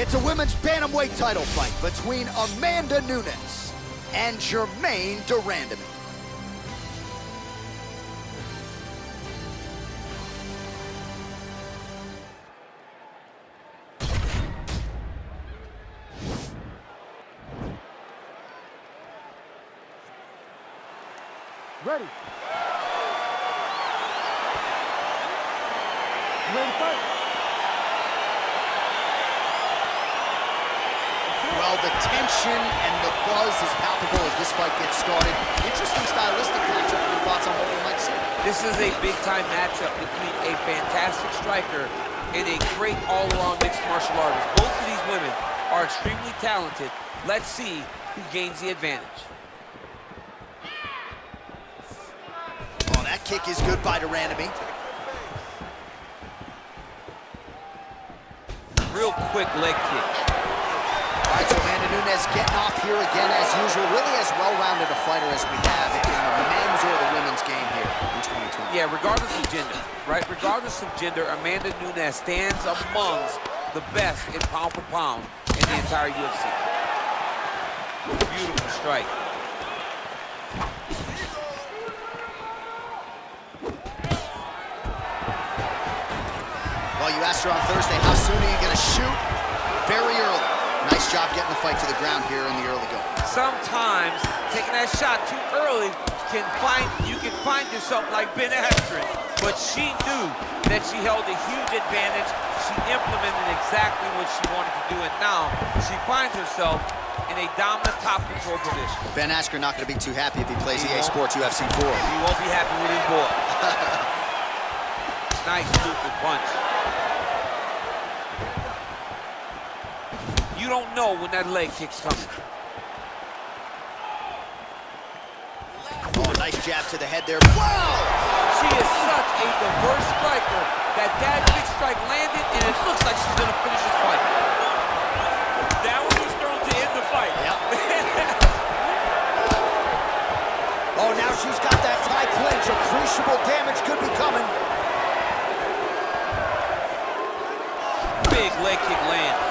It's a women's bantamweight title fight between Amanda Nunes and Germaine de Randamie. Ready. Ready to fight? Well, the tension and the buzz is palpable as this fight gets started. Interesting stylistic matchup. Your thoughts on what we might see? This is a big-time matchup between a fantastic striker and a great all-around mixed martial artist. Both of these women are extremely talented. Let's see who gains the advantage. Oh, that kick is good by de Randamie. Real quick leg kick. All right, so Amanda Nunes getting off here again as usual. Really as well-rounded a fighter as we have in the men's or the women's game here in 2020. Yeah, regardless of gender, right? Regardless of gender, Amanda Nunes stands amongst the best in pound for pound in the entire UFC. Beautiful strike. Well, you asked her on Thursday, how soon are you going to shoot? Very early. Nice job getting the fight to the ground here in the early going. Sometimes taking that shot too early you can find yourself like Ben Askren, but she knew that she held a huge advantage. She implemented exactly what she wanted to do, and now she finds herself in a dominant top control position. Ben Askren not going to be too happy if he plays EA Sports UFC 4. He won't be happy with his boy. Nice stupid punch. You don't know when that leg kick's coming. Oh, nice jab to the head there. Wow! She is such a diverse striker that big strike landed, and it looks like she's gonna finish this fight. That one was thrown to end the fight. Yep. Oh, now she's got that tie clinch. Appreciable damage could be coming. Big leg kick land.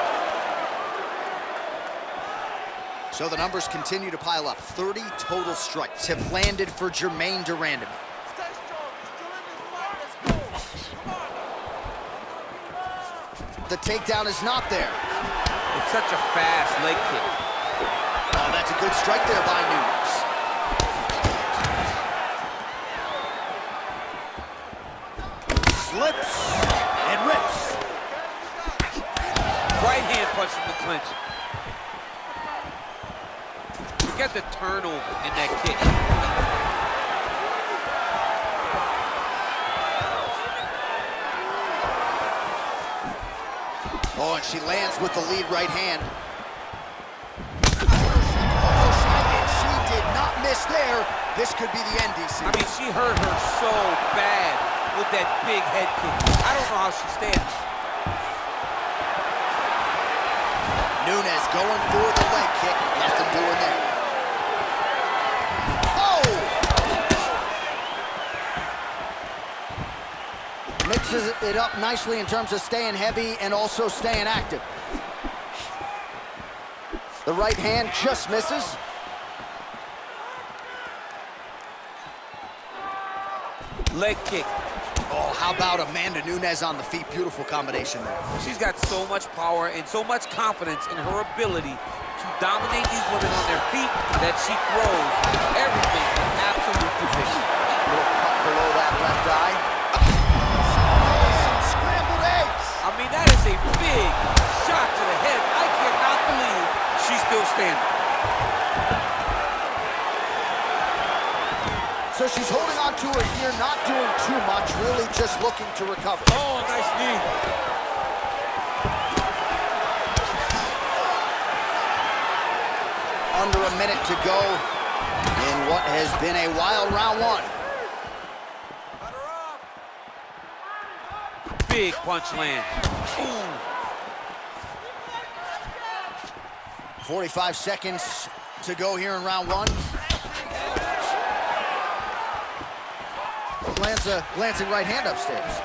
So the numbers continue to pile up. 30 total strikes have landed for Germaine de Randamie. The takedown is not there. It's such a fast leg kick. Oh, that's a good strike there by Nunes. Slips and rips. Right hand punch from the clinch. Get the turnover in that kick. Oh, and she lands with the lead right hand. And she did not miss there. This could be the end, DC. I mean, she hurt her so bad with that big head kick. I don't know how she stands. Nunes going for the leg kick. Nothing doing there. Mixes it up nicely in terms of staying heavy and also staying active. The right hand just misses. Leg kick. Oh, how about Amanda Nunes on the feet? Beautiful combination there. She's got so much power and so much confidence in her ability to dominate these women on their feet that she throws everything in absolute position. Little cut below that left eye. Scrambled eggs. I mean, that is a big shot to the head. I cannot believe she's still standing. So she's holding on to her here, not doing too much, really just looking to recover. Oh, nice knee. Under a minute to go in what has been a wild round one. Big punch land. Ooh. 45 seconds to go here in round one. Glancing right hand upstairs.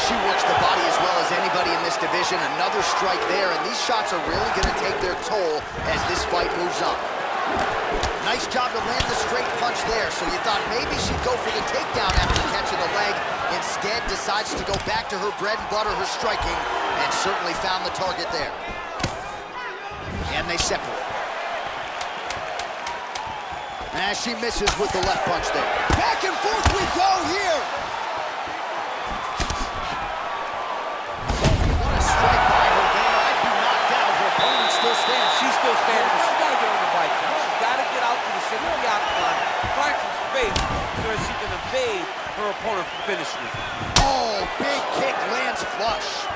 She will punch the body as well as anybody in this division. Another strike there, and these shots are really going to take their toll as this fight moves on. Nice job to land the straight punch there, so you thought maybe she'd go for the takedown after catching the leg. Instead, decides to go back to her bread and butter, her striking, and certainly found the target there. And they separate. As she misses with the left punch there. Back and forth we go here! What a strike by her there. I'd be knocked out. Her opponent still stands. She's still standing, but she's got to get on the bike now. She's got to get out to the center of the octagon, find some space so that she can evade her opponent from finishing it. Oh, big kick lands flush.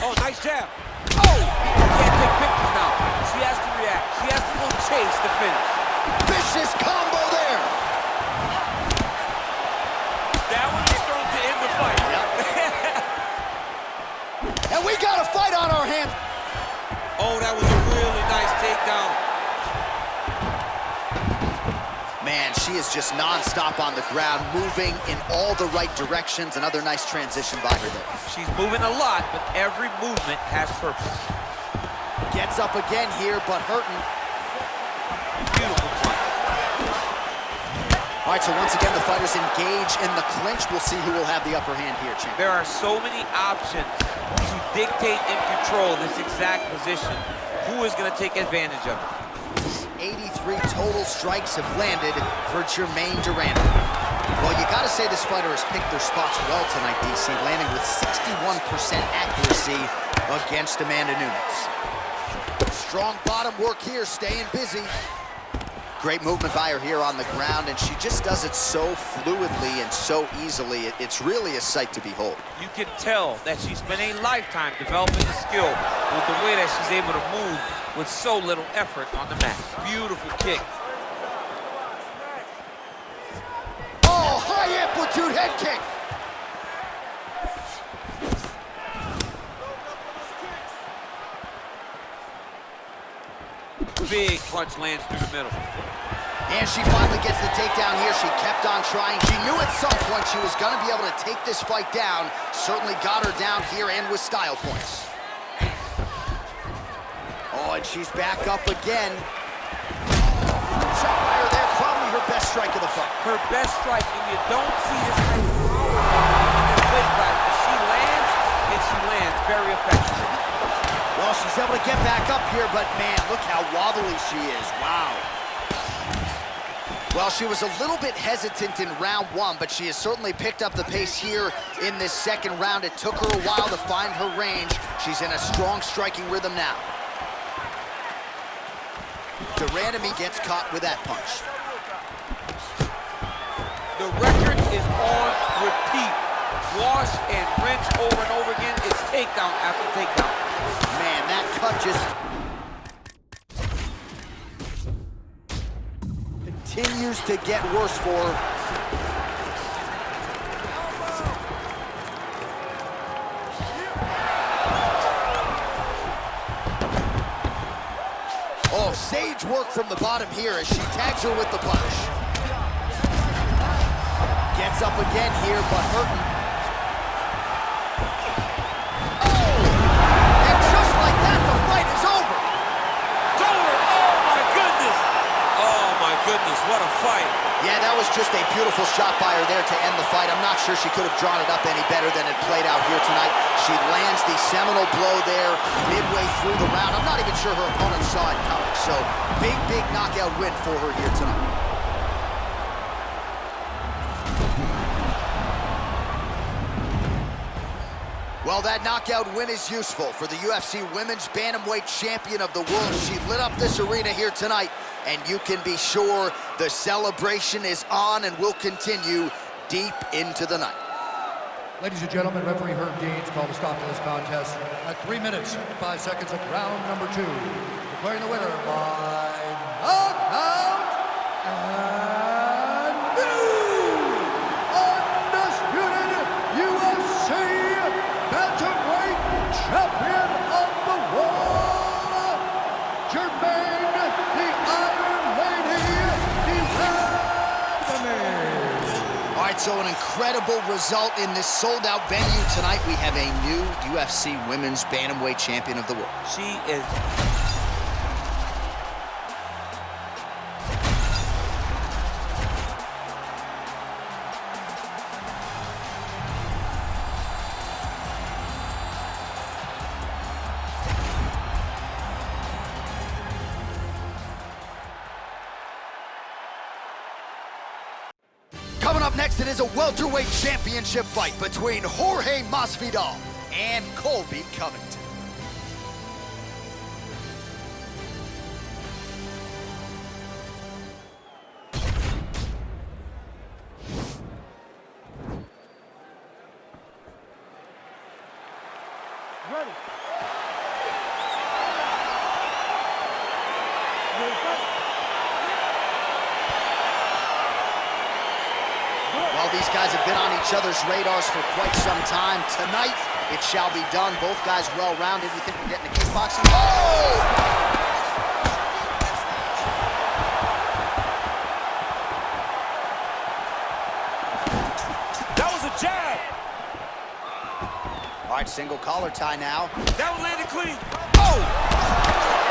Oh, nice jab. Oh! Can't take pictures now. She has to react. She has to go chase the finish. Vicious combo there. That one is going to end the fight. Yep. And we got a fight on our hands. Oh, that was a really nice takedown. Man, she is just non-stop on the ground, moving in all the right directions. Another nice transition by her there. She's moving a lot, but every movement has purpose. Gets up again here, but hurting. Beautiful punch. All right, so once again, the fighters engage in the clinch. We'll see who will have the upper hand here, champ. There are so many options to dictate and control this exact position. Who is going to take advantage of it? 83 total strikes have landed for Germaine Durand. Well, you got to say this fighter has picked their spots well tonight, DC, landing with 61% accuracy against Amanda Nunes. Strong bottom work here, staying busy. Great movement by her here on the ground, and she just does it so fluidly and so easily. It's really a sight to behold. You can tell that she spent a lifetime developing the skill with the way that she's able to move with so little effort on the mat. Beautiful kick. Oh, high amplitude head kick. Big punch lands through the middle. And she finally gets the takedown here. She kept on trying. She knew at some point she was going to be able to take this fight down. Certainly got her down here and with style points. Oh, and she's back up again. Shot by her there, probably her best strike of the fight. Her best strike, and you don't see this type of power in this weight class. She lands, and she lands very effectively. Well, she's able to get back up here, but man, look how wobbly she is. Wow. Well, she was a little bit hesitant in round one, but she has certainly picked up the pace here in this second round. It took her a while to find her range. She's in a strong striking rhythm now. Durandamy gets caught with that punch. The record is on repeat. Wash and rinse over and over again. It's takedown after takedown. Man, that cut just continues to get worse for her. Oh, sage work from the bottom here as she tags her with the punch. Gets up again here, but hurting. Goodness, what a fight. Yeah, that was just a beautiful shot by her there to end the fight. I'm not sure she could have drawn it up any better than it played out here tonight. She lands the seminal blow there midway through the round. I'm not even sure her opponent saw it coming. So, big knockout win for her here tonight. Well, that knockout win is useful for the UFC Women's Bantamweight Champion of the World. She lit up this arena here tonight, and you can be sure the celebration is on and will continue deep into the night. Ladies and gentlemen, referee Herb Deans called a stop to this contest at 3 minutes, 5 seconds of round number 2. Declaring the winner by knockout and new undisputed UFC Bantamweight Champion of the World, Germaine the Iron Lady Durandamy. All right, so an incredible incredible result in this sold-out venue tonight. We have a new UFC Women's Bantamweight Champion of the World. She is... Coming up next, it is a welterweight championship fight between Jorge Masvidal and Colby Covington. Ready. Well, these guys have been on each other's radars for quite some time. Tonight, it shall be done. Both guys well-rounded. You think we're getting a kickboxing? Oh! That was a jab. All right, single collar tie now. That one landed clean. Oh!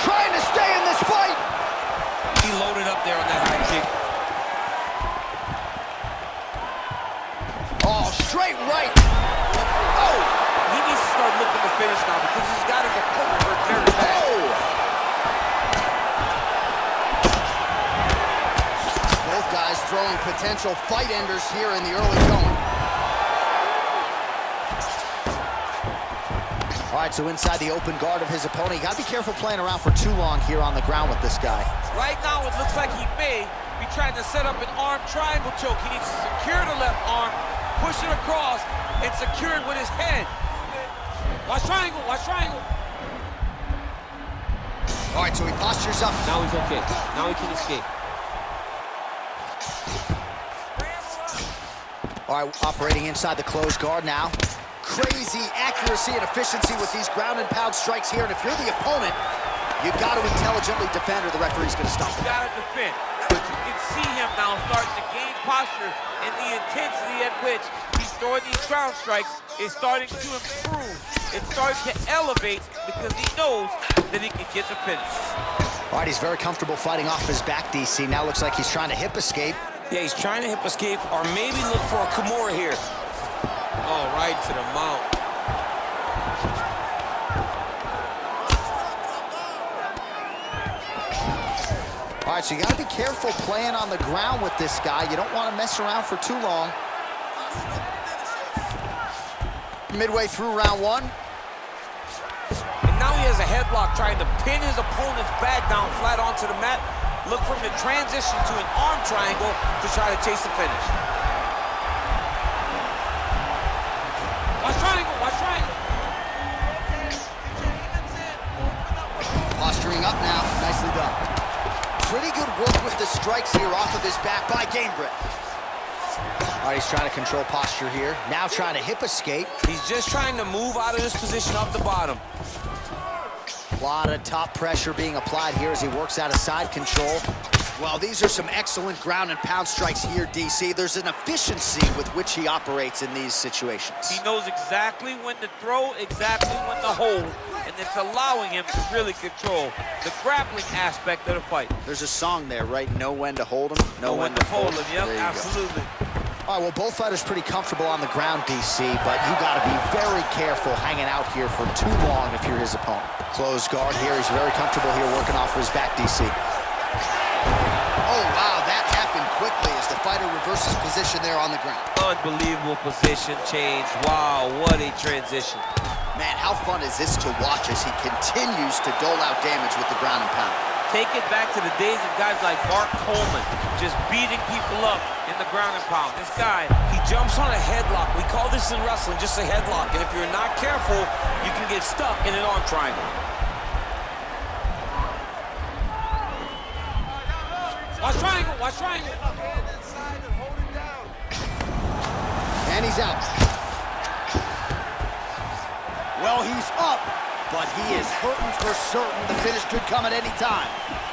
Trying to stay in this fight. He loaded up there on that high kick. Oh, straight right. Oh! He needs to start looking to finish now because he's got his opponent hurt very bad. Oh! Both guys throwing potential fight enders here in the early going. All right, so inside the open guard of his opponent. You gotta be careful playing around for too long here on the ground with this guy. Right now, it looks like he may be trying to set up an arm triangle choke. He needs to secure the left arm, push it across, and secure it with his head. Watch triangle, watch triangle. All right, so he postures up. Now he's okay. Now he can escape. All right, operating inside the closed guard now. Crazy accuracy and efficiency with these ground and pound strikes here. And if you're the opponent, you've got to intelligently defend or the referee's going to stop it. You got to defend. But you can see him now starting to gain posture, and the intensity at which he's throwing these ground strikes is starting to improve. It's starting to elevate because he knows that he can get the finish. All right, he's very comfortable fighting off his back, DC. Now looks like he's trying to hip escape. Yeah, he's trying to hip escape or maybe look for a Kimura here. Oh, right to the mount. All right, so you got to be careful playing on the ground with this guy. You don't want to mess around for too long. Midway through round one. And now he has a headlock trying to pin his opponent's back down flat onto the mat. Look for him to transition to an arm triangle to try to chase the finish. Watch triangle, watch triangle. Posturing up now, nicely done. Pretty good work with the strikes here off of his back by Gamebred. All right, he's trying to control posture here. Now trying to hip escape. He's just trying to move out of this position off the bottom. A lot of top pressure being applied here as he works out of side control. Well, these are some excellent ground and pound strikes here, DC. There's an efficiency with which he operates in these situations. He knows exactly when to throw, exactly when to hold, and it's allowing him to really control the grappling aspect of the fight. There's a song there, right? Know when to hold him, know when to fold him. Yep, There you go. absolutely. All right, well, both fighters pretty comfortable on the ground, DC, but you got to be very careful hanging out here for too long if you're his opponent. Closed guard here. He's very comfortable here working off of his back, DC. Oh, wow, that happened quickly as the fighter reverses position there on the ground. Unbelievable position change. Wow, what a transition. Man, how fun is this to watch as he continues to dole out damage with the ground and pound? Take it back to the days of guys like Mark Coleman, just beating people up in the ground and pound. This guy, He jumps on a headlock. We call this in wrestling just a headlock. And if you're not careful, you can get stuck in an arm triangle. watch triangle, watch triangle. And he's out. Well, he's up, but he is hurting for certain. The finish could come at any time.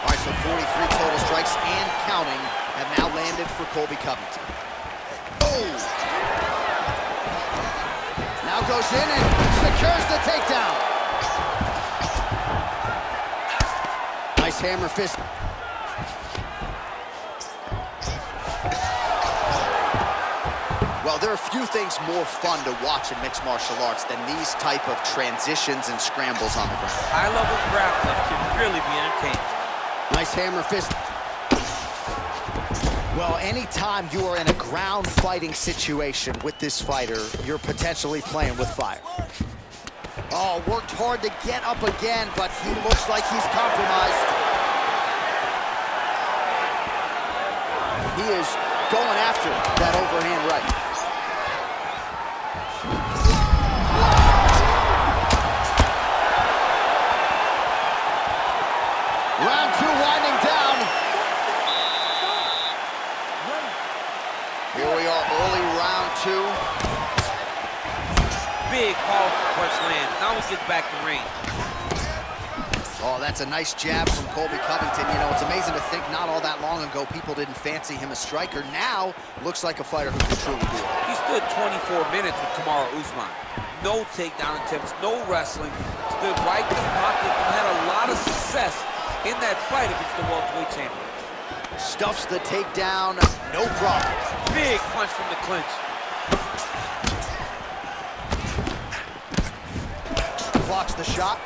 All right, so 43 total strikes and counting have now landed for Colby Covington. Oh! Now goes in and secures the takedown. Nice hammer fist. Well, there are few things more fun to watch in mixed martial arts than these type of transitions and scrambles on the ground. High-level grappling can really be entertaining. Nice hammer fist. Well, anytime you are in a ground fighting situation with this fighter, you're potentially playing with fire. Oh, worked hard to get up again, but he looks like he's compromised. He is going after that overhand right. Round two winding down. Here we are, early round two. Big, powerful punch land. Now we get back to range. Oh, that's a nice jab from Colby Covington. You know, it's amazing to think not all that long ago people didn't fancy him a striker. Now, looks like a fighter who can truly do it. He stood 24 minutes with Kamaru Usman. No takedown attempts, no wrestling. Stood right in the pocket and had a lot of success in that fight against the welterweight champion. Stuffs the takedown, no problem. Big punch from the clinch. Blocks the shot.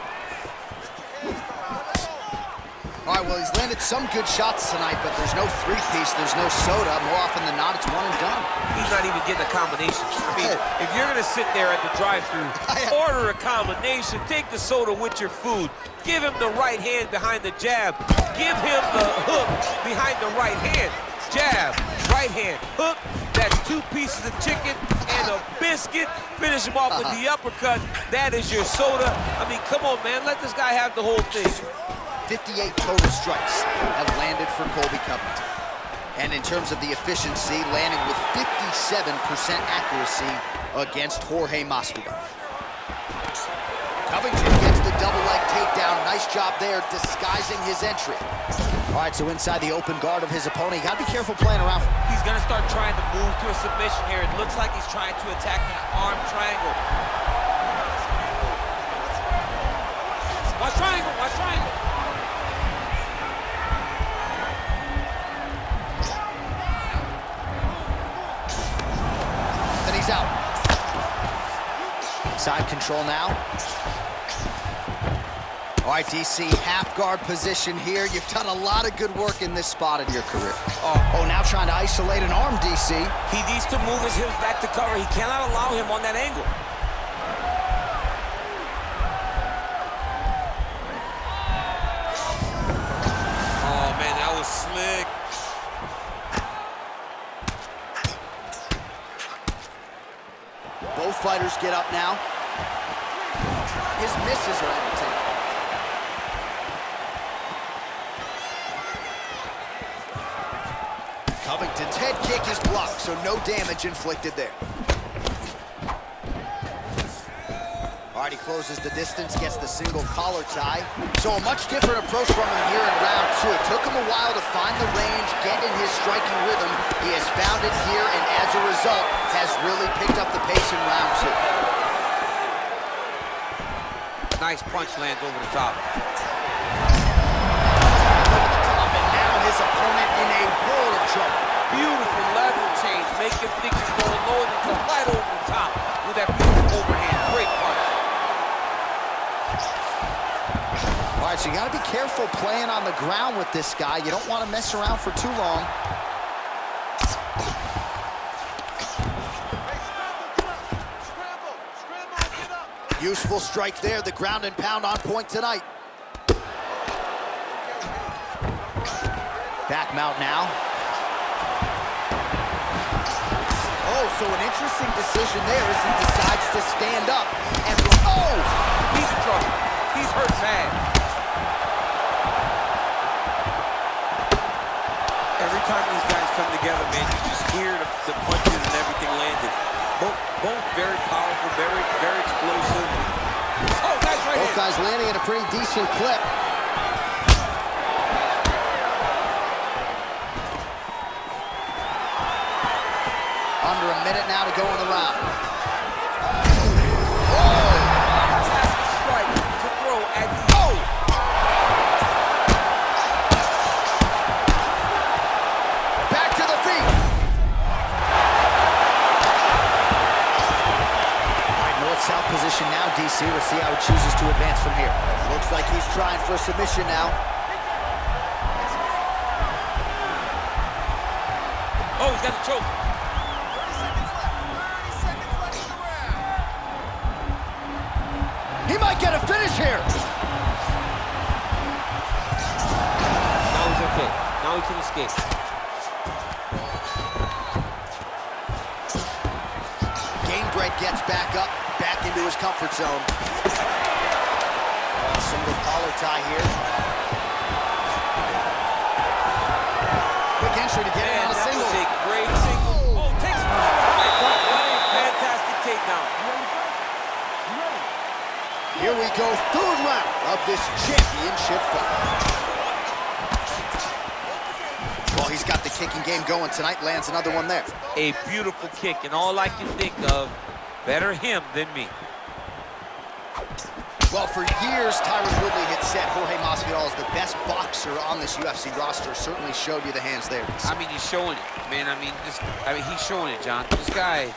All right, well, he's landed some good shots tonight, but there's no three-piece, there's no soda. More often than not, it's one and done. He's not even getting a combination. I mean, if you're gonna sit there at the drive-thru, order a combination, take the soda with your food, give him the right hand behind the jab, give him the hook behind the right hand. Jab, right hand, hook, that's 2 pieces of chicken and a biscuit. Finish him off with the uppercut. That is your soda. I mean, come on, man, let this guy have the whole thing. 58 total strikes have landed for Colby Covington. And in terms of the efficiency, landing with 57% accuracy against Jorge Masvidal. Covington gets the double leg takedown. Nice job there, disguising his entry. All right, so inside the open guard of his opponent, you gotta be careful playing around. He's gonna start trying to move to a submission here. It looks like he's trying to attack that arm triangle. Watch triangle, watch triangle. Then he's out. Side control now. All right, DC, half guard position here. You've done a lot of good work in this spot in your career. Oh, now trying to isolate an arm, DC. He needs to move his hips back to cover. He cannot allow him on that angle. Oh, man, that was slick. Both fighters get up now. His misses are entertaining. Covington's head kick is blocked, so no damage inflicted there. All right, he closes the distance, gets the single collar tie. So a much different approach from him here in round two. It took him a while to find the range, get in his striking rhythm. He has found it here, and as a result, has really picked up the pace in round two. Nice punch lands over the top. And now his opponent in a world of trouble. Beautiful lateral change, make him think he's going lower than to right over the top with that beautiful overhand. Great punch. All right, so you gotta be careful playing on the ground with this guy. You don't want to mess around for too long. Useful strike there, the ground and pound on point tonight. Back mount now. Oh, so an interesting decision there as he decides to stand up. And oh! He's in trouble. He's hurt bad. Every time these guys come together, man, you just hear the punches and everything landed. Both very powerful, very explosive. Oh, nice right Both hand. guys landing at a pretty decent clip. Under a minute now to go in the round. Fantastic strike to throw at the... Oh! Back to the feet. All right, north-south position now, DC. We'll see how he chooses to advance from here. Looks like he's trying for a submission now. Oh, he's got the choke. 30 seconds left in the round. He might get a finish here. Now he's okay. Now he can escape. Gamebred gets back up, back into his comfort zone. Single collar tie here. Quick entry to get in on a that single. was a great single. Oh, takes it. What a fantastic takedown. Here we go, third round of this championship fight. Well, he's got the kicking game going tonight, lands another one there. A beautiful kick, and all I can think of, better him than me. Well, for years, Tyron Woodley had said Jorge Masvidal is the best boxer on this UFC roster. Certainly showed you the hands there. I mean, he's showing it, man. I mean, he's showing it, John. This guy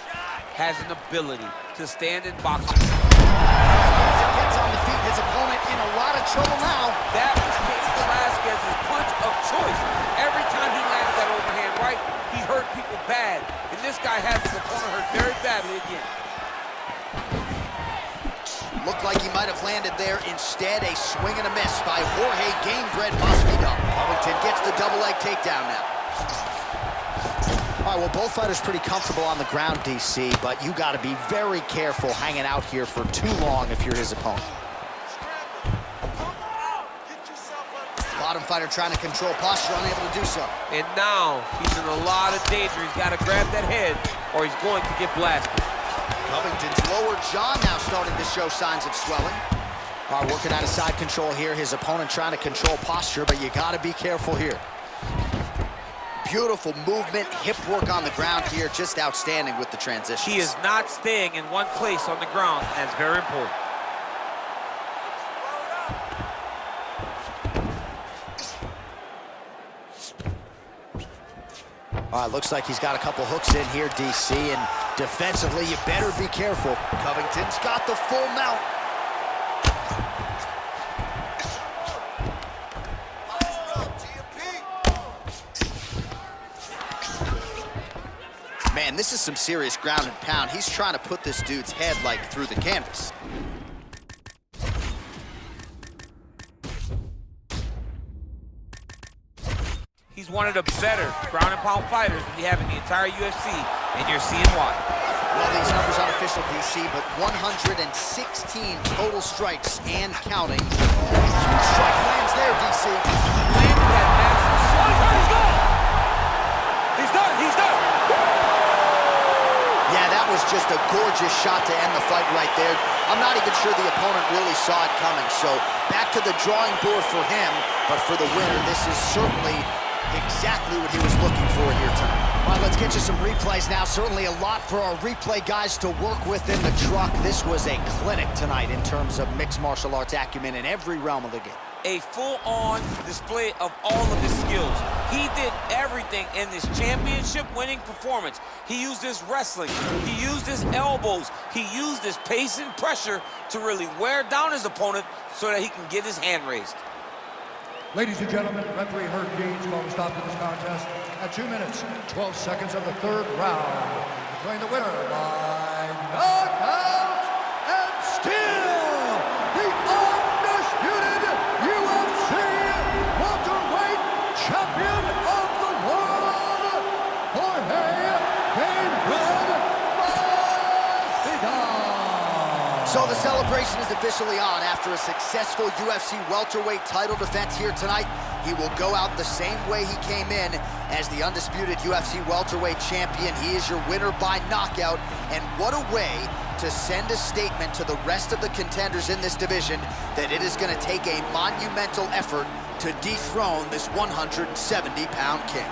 has an ability to stand in boxing. Gets on the feet, his opponent in a lot of trouble now. That was Casey Velasquez's punch of choice. Every time he landed that overhand right, he hurt people bad. And this guy has his opponent hurt very badly again. Looked like he might have landed there. Instead, a swing and a miss by Jorge Gamebred Masvidal. Covington gets the double leg takedown now. All right, well, both fighters pretty comfortable on the ground, DC, but you got to be very careful hanging out here for too long if you're his opponent. Bottom fighter trying to control posture, unable to do so. And now he's in a lot of danger. He's got to grab that head or he's going to get blasted. Covington's lower jaw now starting to show signs of swelling. All right, working out of side control here. His opponent trying to control posture, but you got to be careful here. Beautiful movement, hip work on the ground here, just outstanding with the transitions. He is not staying in one place on the ground, and that's very important. All right, looks like he's got a couple hooks in here, DC, and defensively, you better be careful. Covington's got the full mount. Man, this is some serious ground and pound. He's trying to put this dude's head, like, through the canvas. He's one of the better ground and pound fighters that we have in the entire UFC, and you're seeing why. Well, these numbers unofficial, DC, but 116 total strikes and counting. Huge strike lands there, DC. Landed that massive shot. He's gone! He's done! He's done! Yeah, that was just a gorgeous shot to end the fight right there. I'm not even sure the opponent really saw it coming, so back to the drawing board for him, but for the winner, this is certainly exactly what he was looking for here tonight. All right, let's get you some replays now. Certainly a lot for our replay guys to work with in the truck. This was a clinic tonight in terms of mixed martial arts acumen in every realm of the game. A full-on display of all of his skills. He did everything in this championship-winning performance. He used his wrestling, he used his elbows, he used his pace and pressure to really wear down his opponent so that he can get his hand raised. Ladies and gentlemen, referee Herb Dean's called to stop to this contest at 2 minutes, 12 seconds of the third round. Declaring the winner by knockout and still the undisputed UFC welterweight champion of the world, Jorge Gamebred Masvidal. So the celebration is officially on. After a successful UFC welterweight title defense here tonight, he will go out the same way he came in as the undisputed UFC welterweight champion. He is your winner by knockout, and what a way to send a statement to the rest of the contenders in this division that it is going to take a monumental effort to dethrone this 170-pound king.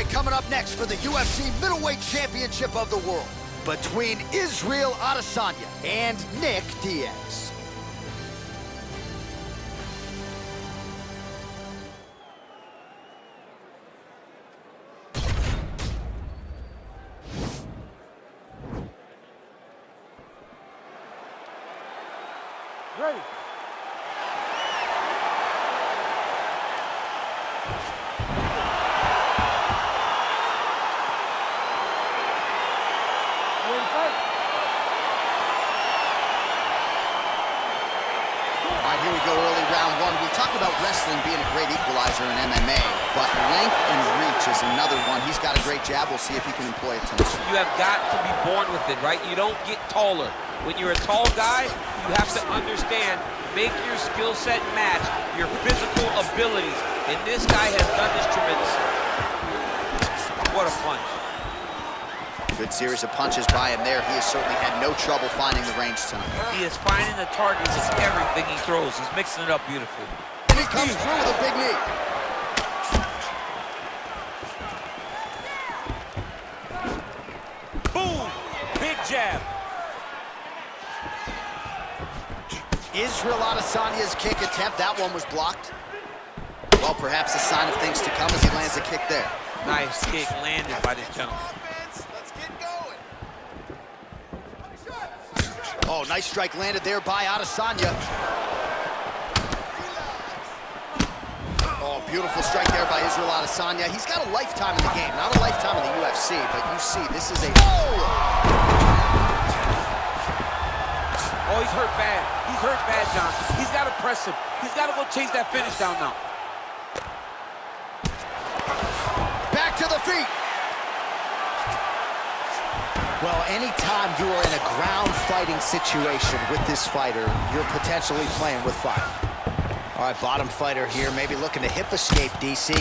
right, coming up next for the UFC Middleweight Championship of the World between Israel Adesanya and Nick Diaz. Ready. All right, here we go, early round one. We talked about wrestling being a great equalizer in MMA, but length and reach is another one. He's got a great jab. We'll see if he can employ it tonight. You have got to be born with it, right? You don't get taller. When you're a tall guy, you have to understand, make your skill set match your physical abilities. And this guy has done this tremendously. What a punch. Good series of punches by him there. He has certainly had no trouble finding the range tonight. He is finding the target with everything he throws. He's mixing it up beautifully. And he comes through with a big knee. Boom! Big jab. Israel Adesanya's kick attempt, that one was blocked. Well, perhaps a sign of things to come as he lands a kick there. Nice kick landed by this gentleman. Let's get going. Oh, nice strike landed there by Adesanya. Oh, beautiful strike there by Israel Adesanya. He's got a lifetime in the game, not a lifetime in the UFC, but you see, this is a... Oh, he's hurt bad. He's hurt bad, John. He's got to press him. He's got to go chase that finish down now. Back to the feet. Well, anytime you are in a ground fighting situation with this fighter, you're potentially playing with fire. All right, bottom fighter here, maybe looking to hip escape, DC.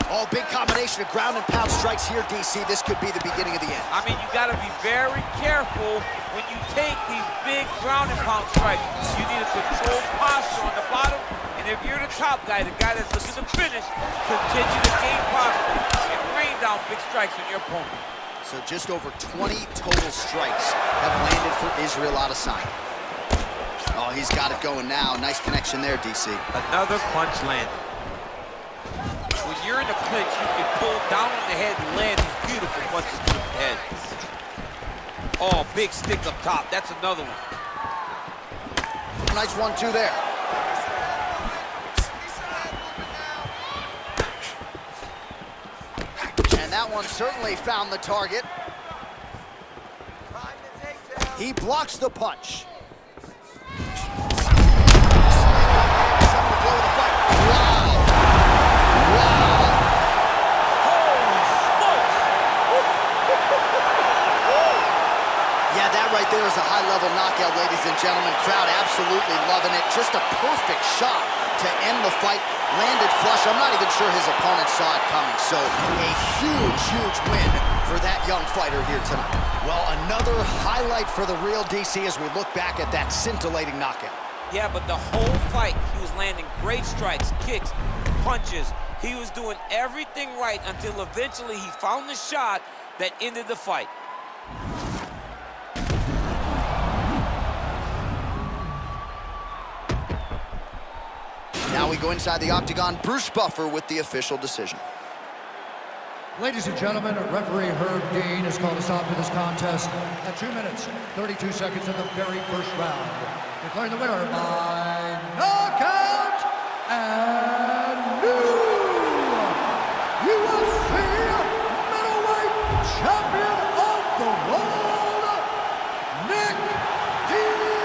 Oh, big combination of ground and pound strikes here, DC. This could be the beginning of the end. I mean, you got to be very careful when you take these big ground and pound strikes. You need a controlled posture on the bottom, and if you're the top guy, the guy that's looking to finish, continue to gain posture and rain down big strikes on your opponent. So just over 20 total strikes have landed for Israel Adesanya. Oh, he's got it going now. Nice connection there, DC. Another punch landed. When you're in the clinch, you can pull down on the head and land these beautiful punches to the head. Oh, big stick up top. That's another one. Nice 1-2 there. And that one certainly found the target. He blocks the punch. Right there is a high-level knockout, ladies and gentlemen. Crowd absolutely loving it. Just a perfect shot to end the fight. Landed flush. I'm not even sure his opponent saw it coming. So a huge, huge win for that young fighter here tonight. Well, another highlight for the real DC as we look back at that scintillating knockout. Yeah, but the whole fight, he was landing great strikes, kicks, punches. He was doing everything right until eventually he found the shot that ended the fight. Now we go inside the octagon. Bruce Buffer with the official decision. Ladies and gentlemen, referee Herb Dean has called a stop to this contest at 2 minutes, 32 seconds of the very first round. Declaring the winner by knockout and new UFC middleweight champion of the world, Nick Diaz.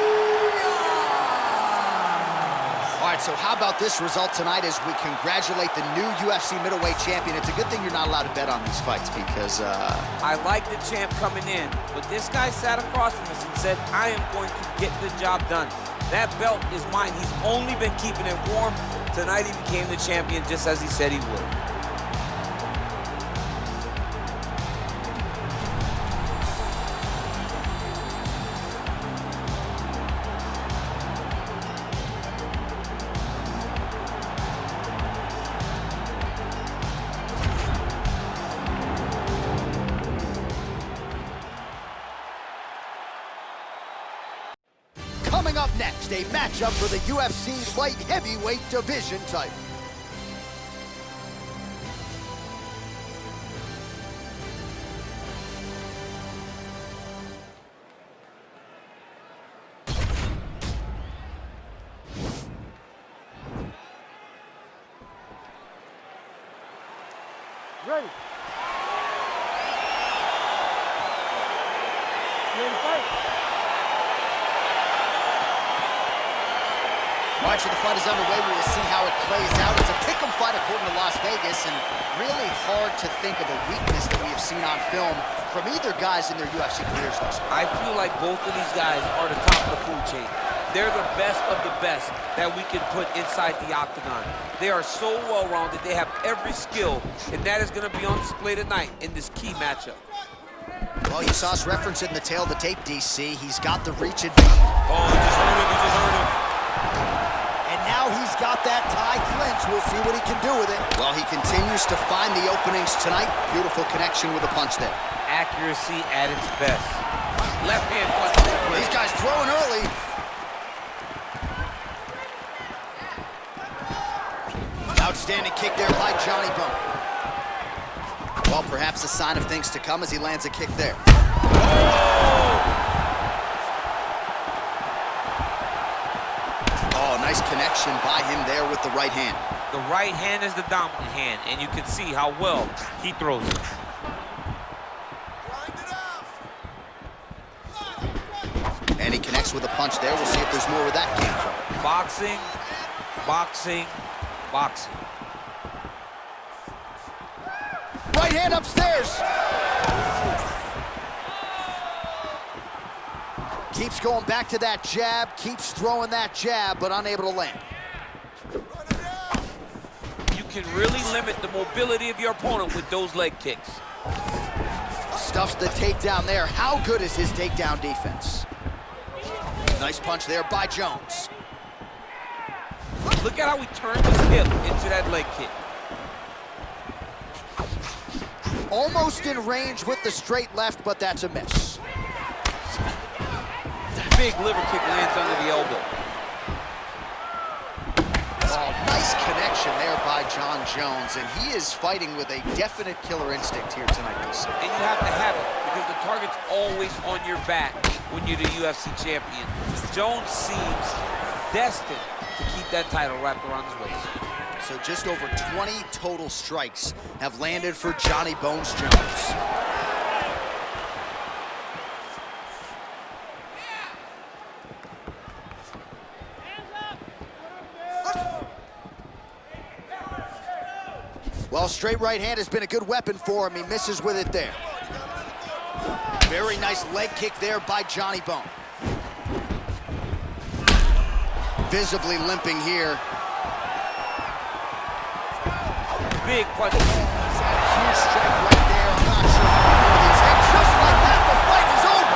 All right, so how about this result tonight as we congratulate the new UFC middleweight champion? It's a good thing you're not allowed to bet on these fights because... I like the champ coming in, but this guy sat across from us and said, I am going to get the job done. That belt is mine. He's only been keeping it warm. Tonight he became the champion just as he said he would. Thursday matchup for the UFC light heavyweight division title. Ready. Ready to fight. All right, so the fight is underway. We will see how it plays out. It's a pick'em fight according to Las Vegas, and really hard to think of a weakness that we have seen on film from either guys in their UFC careers thus far. I feel like both of these guys are the top of the food chain. They're the best of the best that we can put inside the octagon. They are so well-rounded. They have every skill, and that is going to be on display tonight in this key matchup. Well, you saw us reference it in the tail of the tape, DC. He's got the reach advantage. Oh, he just heard him. He just heard him. And now he's got that tie clinch. We'll see what he can do with it. Well, he continues to find the openings tonight. Beautiful connection with a punch there. Accuracy at its best. Left hand punch. These guys throwing early. Outstanding kick there by Johnny Bone. Well, perhaps a sign of things to come as he lands a kick there. Oh, nice connection by him there with the right hand. The right hand is the dominant hand, and you can see how well he throws it. And he connects with a punch there. We'll see if there's more where that came from. Boxing, boxing, boxing. Right hand upstairs. Keeps going back to that jab, keeps throwing that jab, but unable to land. You can really limit the mobility of your opponent with those leg kicks. Stuffs the takedown there. How good is his takedown defense? Nice punch there by Jones. Look at how he turned his hip into that leg kick. Almost in range with the straight left, but that's a miss. Big liver kick lands under the elbow. Oh, nice connection there by John Jones, and he is fighting with a definite killer instinct here tonight, DC. And you have to have it, because the target's always on your back when you're the UFC champion. Jones seems destined to keep that title wrapped around his waist. So just over 20 total strikes have landed for Johnny Bones Jones. Well, straight right hand has been a good weapon for him. He misses with it there. Very nice leg kick there by Johnny Bone. Visibly limping here. Big punch. Huge strike right there. I'm not sure how he hit. Just like that, the fight is over.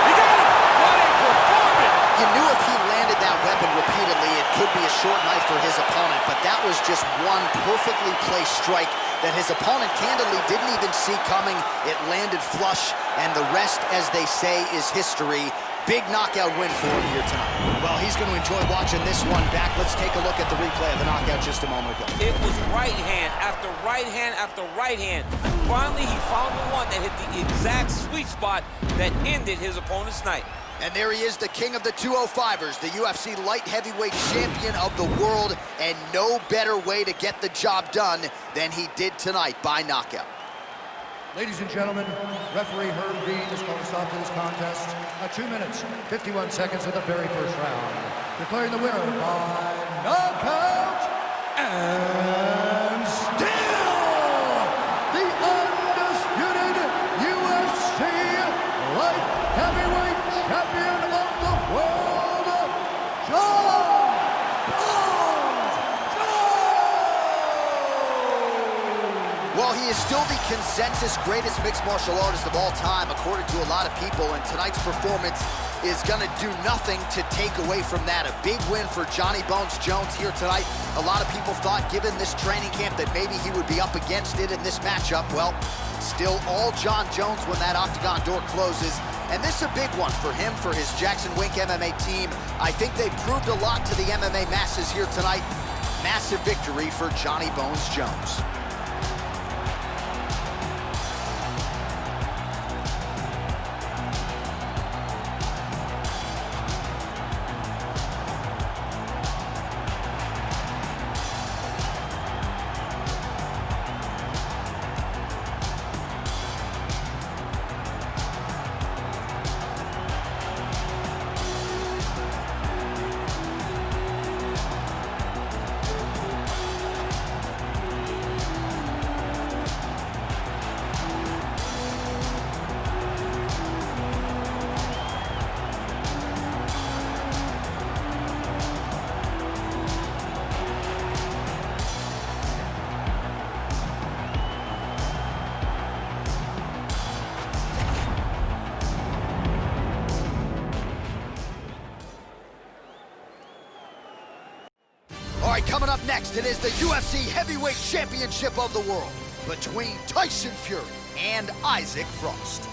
He got it. What a performance. You knew if he landed that weapon repeatedly, it could be a short night for his opponent, but that was just one perfectly placed strike that his opponent candidly didn't even see coming. It landed flush, and the rest, as they say, is history. Big knockout win for him here tonight. Well, he's going to enjoy watching this one back. Let's take a look at the replay of the knockout just a moment ago. It was right hand after right hand after right hand. Finally, he found the one that hit the exact sweet spot that ended his opponent's night. And there he is, the king of the 205ers, the UFC light heavyweight champion of the world, and no better way to get the job done than he did tonight by knockout. Ladies and gentlemen, referee Herb Dean is going to stop to this contest at 2 minutes, 51 seconds of the very first round, declaring the winner by knockout and still the undisputed UFC light heavyweight champion of the world, John Bones Jones! Well, he is still the consensus greatest mixed martial artist of all time, according to a lot of people, and tonight's performance is gonna do nothing to take away from that. A big win for Johnny Bones Jones here tonight. A lot of people thought, given this training camp, that maybe he would be up against it in this matchup. Well, still all John Jones when that octagon door closes. And this is a big one for him, for his Jackson Wink MMA team. I think they proved a lot to the MMA masses here tonight. Massive victory for Johnny Bones Jones. All right, coming up next, it is the UFC Heavyweight Championship of the world between Tyson Fury and Isaac Frost.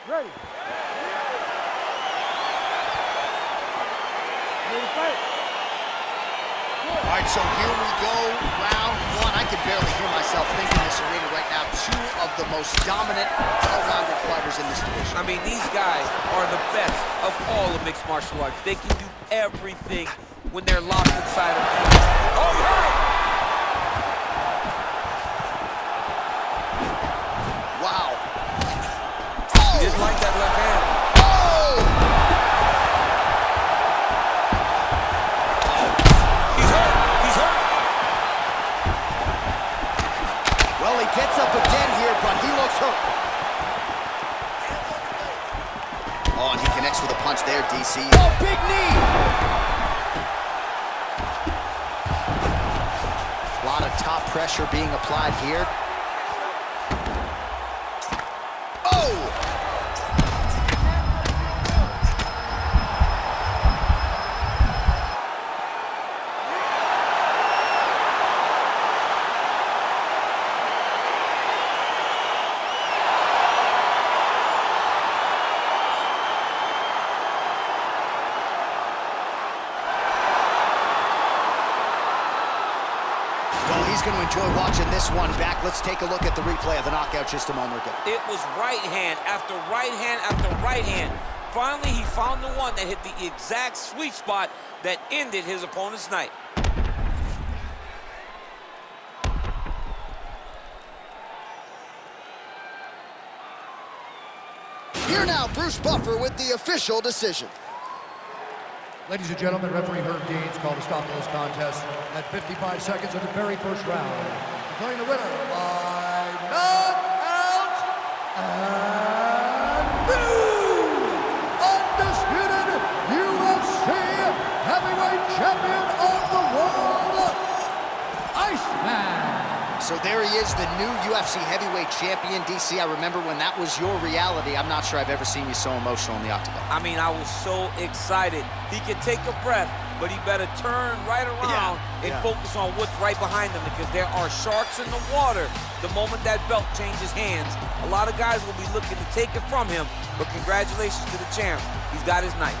Ready. Ready to fight. All right, so here we go, round one. I can barely hear myself thinking this arena right now. Two of the most dominant, well-rounded fighters in this division. I mean, these guys are the best of all of mixed martial arts. They can do everything when they're locked inside of them. Oh, you heard it! Wow. He didn't like that left hand. Oh! He's hurt. He's hurt. Well, he gets up again here, but he looks hurt. Oh, and he connects with a punch there, DC. Oh, big knee! A lot of top pressure being applied here. Oh! Well, he's going to enjoy watching this one back. Let's take a look at the replay of the knockout just a moment ago. It was right hand after right hand after right hand. Finally, he found the one that hit the exact sweet spot that ended his opponent's night. Here now, Bruce Buffer with the official decision. Ladies and gentlemen, referee Herb Deans called a stop to this contest at 55 seconds of the very first round. Declaring the winner by knockout and new undisputed UFC heavyweight champion of the world, Iceman. So there he is, the new UFC heavyweight champion. DC, I remember when that was your reality. I'm not sure I've ever seen you so emotional in the octagon. I mean, I was so excited. He can take a breath, but he better turn right around and focus on what's right behind him, because there are sharks in the water the moment that belt changes hands. A lot of guys will be looking to take it from him, but congratulations to the champ. He's got his night.